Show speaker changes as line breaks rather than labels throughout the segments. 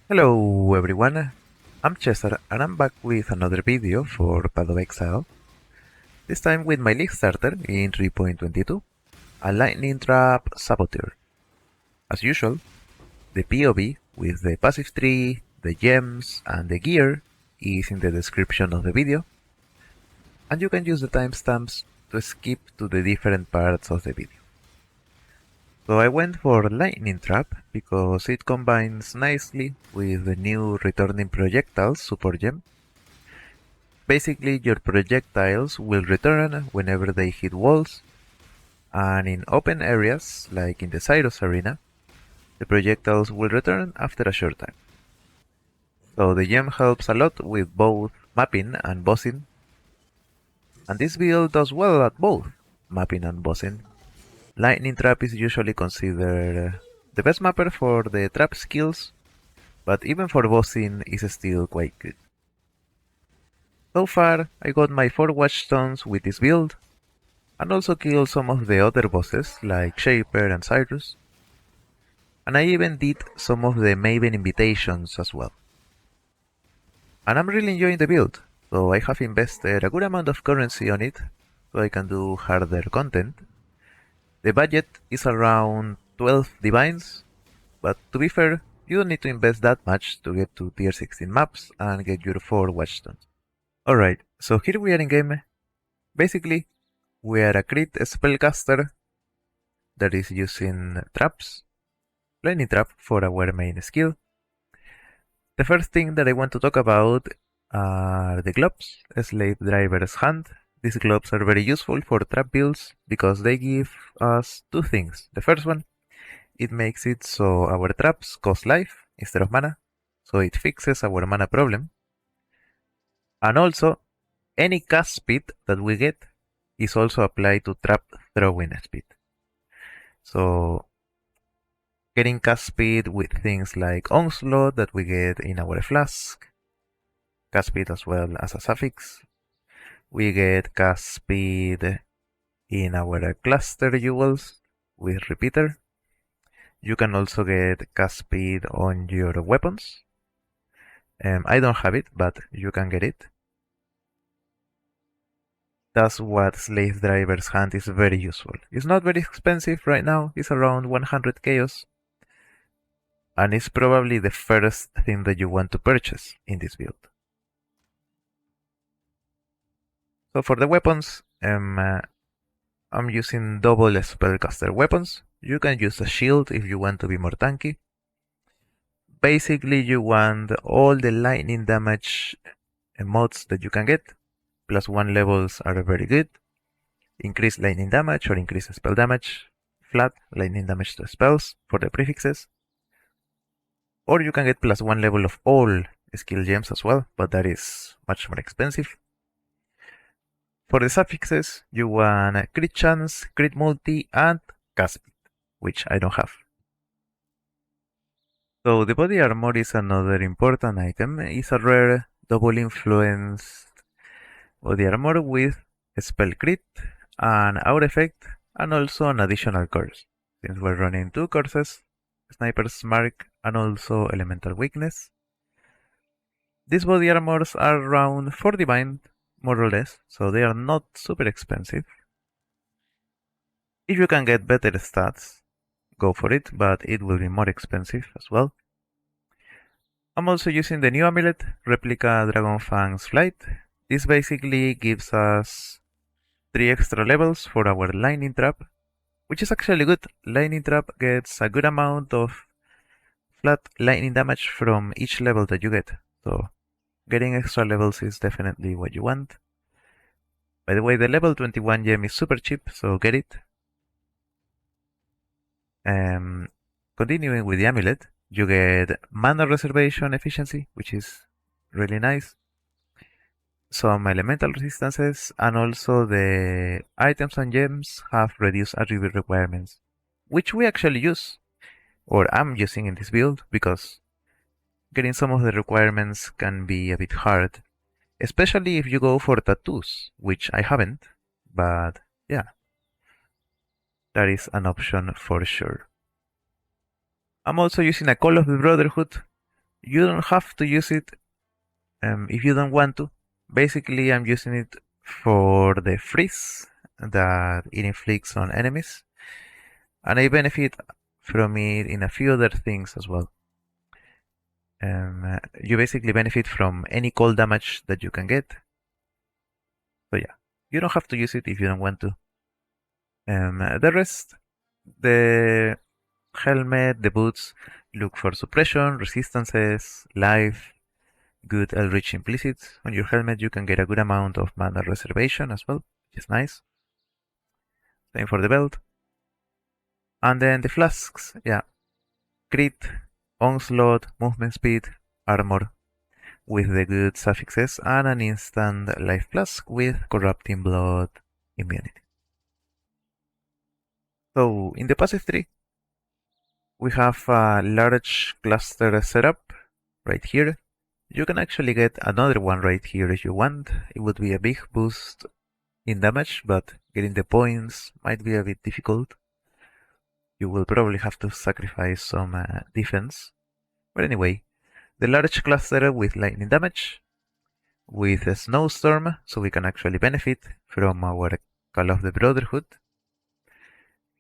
Hello everyone, I'm Cesar and I'm back with another video for Path of Exile, this time with my league starter in 3.22, a Lightning Trap Saboteur. As usual, the POV with the passive tree, the gems and the gear is in the description of the video, and you can use the timestamps to skip to the different parts of the video. So I went for Lightning Trap because it combines nicely with the new returning projectiles support gem. Basically, your projectiles will return whenever they hit walls, and in open areas, like in the Cyrus arena, the projectiles will return after a short time. So the gem helps a lot with both mapping and bossing, and this build does well at both mapping and bossing. Lightning Trap is usually considered the best mapper for the trap skills, but even for bossing is still quite good. So far, I got my 4 watchstones with this build, and also killed some of the other bosses like Shaper and Cyrus, and I even did some of the Maven invitations as well. And I'm really enjoying the build, so I have invested a good amount of currency on it, so I can do harder content. The budget is around 12 divines, but to be fair, you don't need to invest that much to get to tier 16 maps and get your 4 watchstones. Alright, so here we are in game. Basically, we are a crit spellcaster that is using traps, Lightning Trap for our main skill. The first thing that I want to talk about are the gloves, Slave Driver's Hand. These gloves are very useful for trap builds because they give us two things. The first one, it makes it so our traps cost life instead of mana, so it fixes our mana problem. And also, any cast speed that we get is also applied to trap throwing speed. So getting cast speed with things like Onslaught that we get in our Flask, cast speed as well as a suffix. We get cast speed in our cluster jewels with Repeater. You can also get cast speed on your weapons. I don't have it, but you can get it. That's what Slave Driver's Hand is very useful. It's not very expensive right now, it's around 100 chaos. And it's probably the first thing that you want to purchase in this build. So for the weapons, I'm using double spellcaster weapons. You can use a shield if you want to be more tanky. Basically, you want all the lightning damage mods that you can get. +1 levels are very good. Increase lightning damage or increase spell damage. Flat lightning damage to spells for the prefixes. Or you can get +1 level of all skill gems as well, but that is much more expensive. For the suffixes, you want crit chance, crit multi, and cast speed, which I don't have. So the body armor is another important item. It's a rare double influenced body armor with spell crit, an aura effect, and also an additional curse. Since we're running 2 curses, Sniper's Mark and also Elemental Weakness. These body armors are around 4 divine, more or less, so they are not super expensive. If you can get better stats, go for it, but it will be more expensive as well. I'm also using the new amulet, Replica Dragonfang's Flight. This basically gives us 3 extra levels for our Lightning Trap, which is actually good. Lightning Trap gets a good amount of flat lightning damage from each level that you get, so getting extra levels is definitely what you want. By the way, the level 21 gem is super cheap, so get it. Continuing with the amulet, you get mana reservation efficiency, which is really nice. Some elemental resistances, and also the items and gems have reduced attribute requirements, which we actually use, or I'm using in this build, because getting some of the requirements can be a bit hard, especially if you go for tattoos, which I haven't, but yeah, that is an option for sure. I'm also using a Call of the Brotherhood You don't have to use it if you don't want to. Basically, I'm using it for the freeze that it inflicts on enemies, and I benefit from it in a few other things as well. You basically benefit from any cold damage that you can get. So yeah, you don't have to use it if you don't want to. The rest, the helmet, the boots, look for suppression, resistances, life, good Eldritch implicit. On your helmet you can get a good amount of mana reservation as well, which is nice. Same for the belt. And then the flasks, yeah. Crit, onslaught, movement speed, armor with the good suffixes, and an instant life flask with corrupting blood immunity. So in the passive tree, we have a large cluster setup right here. You can actually get another one right here if you want. It would be a big boost in damage, but getting the points might be a bit difficult. You will probably have to sacrifice some defense. But anyway, the large cluster with lightning damage, with a snowstorm, so we can actually benefit from our Call of the Brotherhood.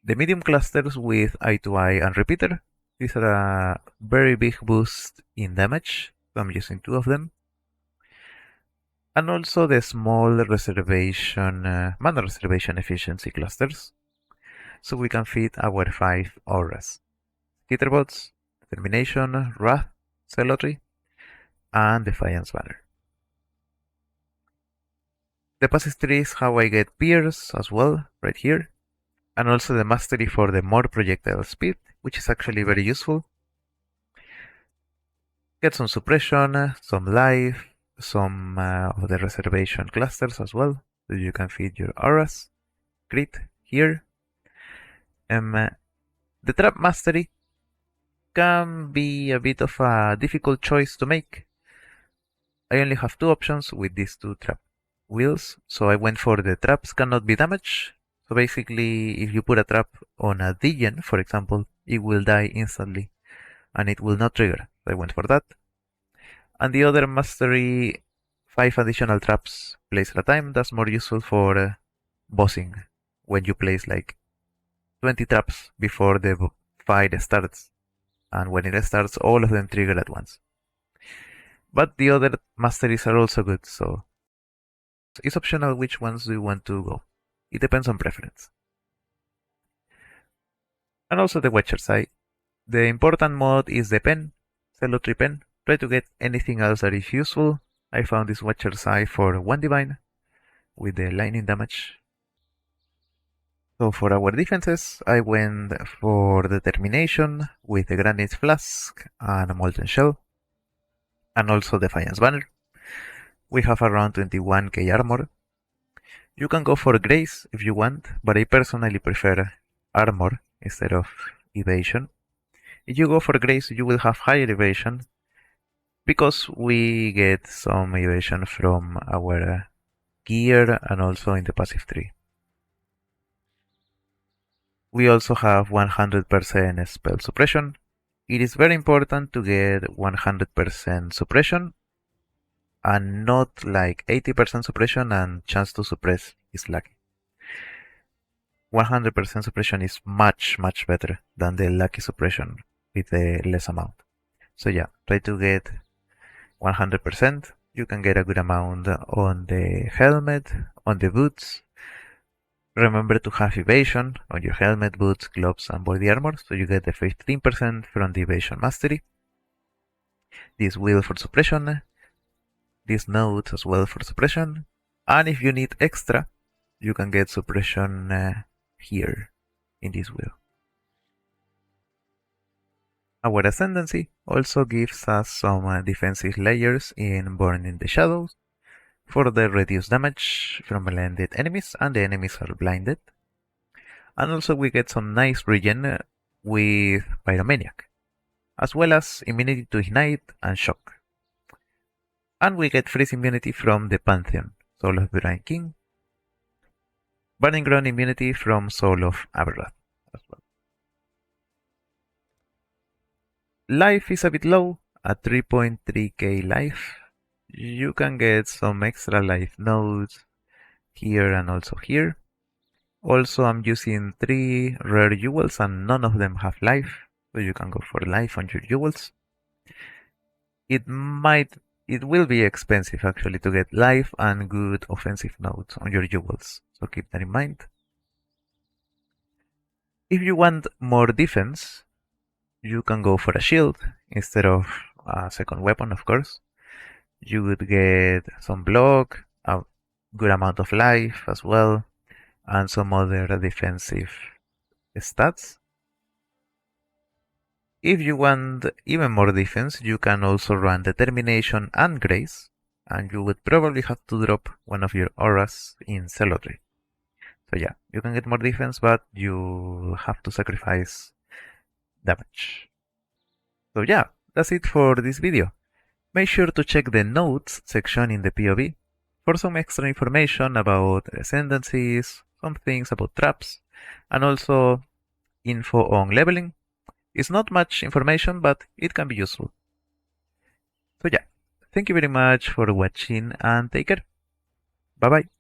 The medium clusters with Eye to Eye and Repeater. These are a very big boost in damage, so I'm using 2 of them. And also the small reservation, mana reservation efficiency clusters, so we can feed our 5 auras. Skitterbots, Determination, Wrath, Zealotry, and Defiance Banner. The passive tree is how I get Pierce as well, right here. And also the mastery for the more projectile speed, which is actually very useful. Get some suppression, some life, some of the reservation clusters as well, so you can feed your auras. Crit here. The trap mastery can be a bit of a difficult choice to make. I only have 2 options with these 2 trap wheels, so I went for the traps cannot be damaged. So basically, if you put a trap on a Degen, for example, it will die instantly, and it will not trigger. So I went for that. And the other mastery, 5 additional traps placed at a time. That's more useful for bossing, when you place like 20 traps before the fight starts. And when it starts, all of them trigger at once. But the other masteries are also good, so it's optional which ones do you want to go. It depends on preference. And also the Watcher's Eye. The important mod is the pen, Zealotry pen. Try to get anything else that is useful. I found this Watcher's Eye for 1 divine with the lightning damage. So for our defenses, I went for Determination with the Granite Flask and a Molten Shell, and also Defiance Banner. We have around 21k armor. You can go for Grace if you want, but I personally prefer armor instead of evasion. If you go for Grace, you will have higher evasion, because we get some evasion from our gear and also in the passive tree. We also have 100% spell suppression. It is very important to get 100% suppression and not like 80% suppression and chance to suppress is lucky. 100% suppression is much better than the lucky suppression with the less amount. So yeah, try to get 100%. You can get a good amount on the helmet, on the boots. Remember to have evasion on your helmet, boots, gloves, and body armor, so you get the 15% from the evasion mastery. This wheel for suppression, this node as well for suppression, and if you need extra, you can get suppression here in this wheel. Our ascendancy also gives us some defensive layers in Born in the Shadows for the reduced damage from blinded enemies, and the enemies are blinded. And also we get some nice regen with Pyromaniac, as well as immunity to Ignite and Shock. And we get freeze immunity from the Pantheon, Soul of the Blind King. Burning Ground immunity from Soul of Aberrath as well. Life is a bit low, at 3.3k life, you can get some extra life nodes here and also here. Also, I'm using 3 rare jewels and none of them have life, so you can go for life on your jewels. It will be expensive actually to get life and good offensive nodes on your jewels, so keep that in mind. If you want more defense, you can go for a shield instead of a second weapon, of course. You would get some block, a good amount of life as well, and some other defensive stats. If you want even more defense, you can also run Determination and Grace, and you would probably have to drop one of your auras in Celadry. So yeah, you can get more defense, but you have to sacrifice damage. So yeah, that's it for this video. Make sure to check the notes section in the POV for some extra information about ascendancies, some things about traps, and also info on leveling. It's not much information, but it can be useful. So yeah, thank you very much for watching and take care. Bye bye.